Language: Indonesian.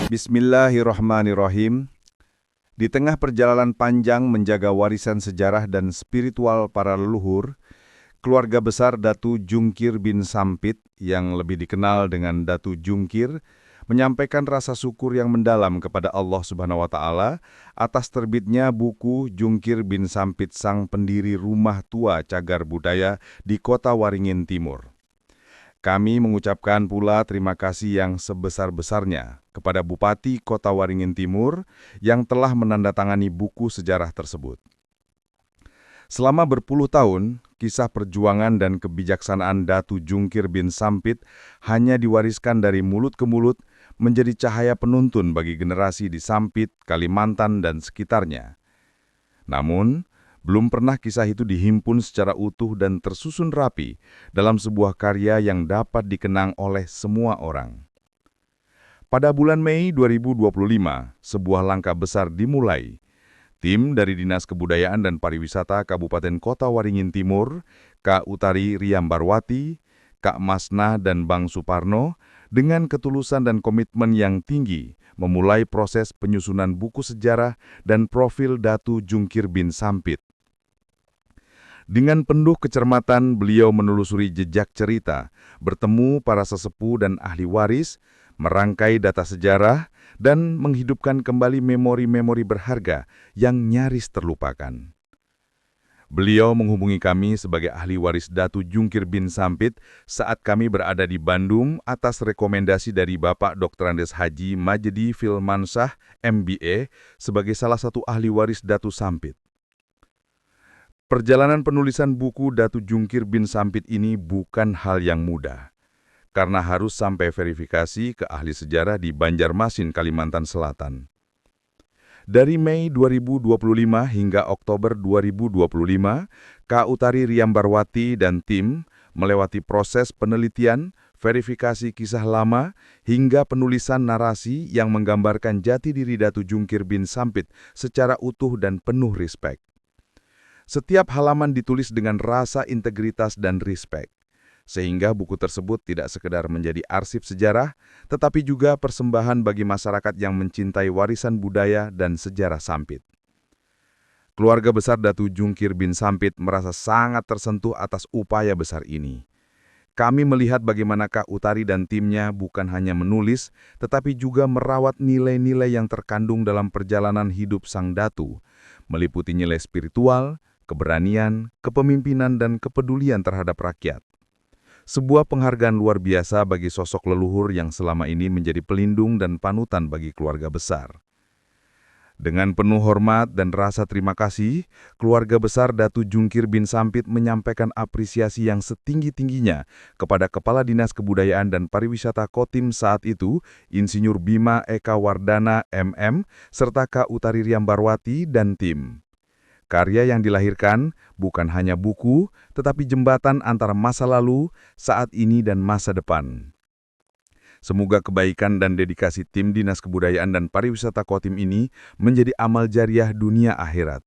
Bismillahirrahmanirrahim. Di tengah perjalanan panjang menjaga warisan sejarah dan spiritual para leluhur, keluarga besar Datu Jungkir bin Sampit yang lebih dikenal dengan Datu Jungkir menyampaikan rasa syukur yang mendalam kepada Allah Subhanahu wa taala atas terbitnya buku Jungkir bin Sampit sang pendiri Rumah Tua Cagar Budaya di Kota Waringin Timur. Kami mengucapkan pula terima kasih yang sebesar-besarnya kepada Bupati Kota Waringin Timur yang telah menandatangani buku sejarah tersebut. Selama berpuluh tahun, kisah perjuangan dan kebijaksanaan Datu Jungkir bin Sampit hanya diwariskan dari mulut ke mulut menjadi cahaya penuntun bagi generasi di Sampit, Kalimantan, dan sekitarnya. Namun, belum pernah kisah itu dihimpun secara utuh dan tersusun rapi dalam sebuah karya yang dapat dikenang oleh semua orang. Pada bulan Mei 2025, sebuah langkah besar dimulai. Tim dari Dinas Kebudayaan dan Pariwisata Kabupaten Kota Waringin Timur, Kak Utari Riambarwati, Kak Masna dan Bang Suparno, dengan ketulusan dan komitmen yang tinggi, memulai proses penyusunan buku sejarah dan profil Datu Jungkir bin Sampit. Dengan penuh kecermatan, beliau menelusuri jejak cerita, bertemu para sesepuh dan ahli waris, merangkai data sejarah, dan menghidupkan kembali memori-memori berharga yang nyaris terlupakan. Beliau menghubungi kami sebagai ahli waris Datu Jungkir bin Sampit saat kami berada di Bandung atas rekomendasi dari Bapak Dr. Andes Haji Majdi Filmansyah, MBA, sebagai salah satu ahli waris Datu Sampit. Perjalanan penulisan buku Datu Jungkir bin Sampit ini bukan hal yang mudah, karena harus sampai verifikasi ke ahli sejarah di Banjarmasin, Kalimantan Selatan. Dari Mei 2025 hingga Oktober 2025, Kak Utari Riambarwati dan tim melewati proses penelitian, verifikasi kisah lama, hingga penulisan narasi yang menggambarkan jati diri Datu Jungkir bin Sampit secara utuh dan penuh respek. Setiap halaman ditulis dengan rasa integritas dan respek, sehingga buku tersebut tidak sekedar menjadi arsip sejarah, tetapi juga persembahan bagi masyarakat yang mencintai warisan budaya dan sejarah Sampit. Keluarga besar Datu Jungkir bin Sampit merasa sangat tersentuh atas upaya besar ini. Kami melihat bagaimana Kak Utari dan timnya bukan hanya menulis, tetapi juga merawat nilai-nilai yang terkandung dalam perjalanan hidup sang Datu, meliputi nilai spiritual, keberanian, kepemimpinan, dan kepedulian terhadap rakyat. Sebuah penghargaan luar biasa bagi sosok leluhur yang selama ini menjadi pelindung dan panutan bagi keluarga besar. Dengan penuh hormat dan rasa terima kasih, keluarga besar Datu Jungkir bin Sampit menyampaikan apresiasi yang setinggi-tingginya kepada Kepala Dinas Kebudayaan dan Pariwisata Kotim saat itu, Insinyur Bima Eka Wardana, MM, serta Kak Utari Riambarwati dan tim. Karya yang dilahirkan bukan hanya buku, tetapi jembatan antara masa lalu, saat ini, dan masa depan. Semoga kebaikan dan dedikasi tim Dinas Kebudayaan dan Pariwisata Kotim ini menjadi amal jariah dunia akhirat.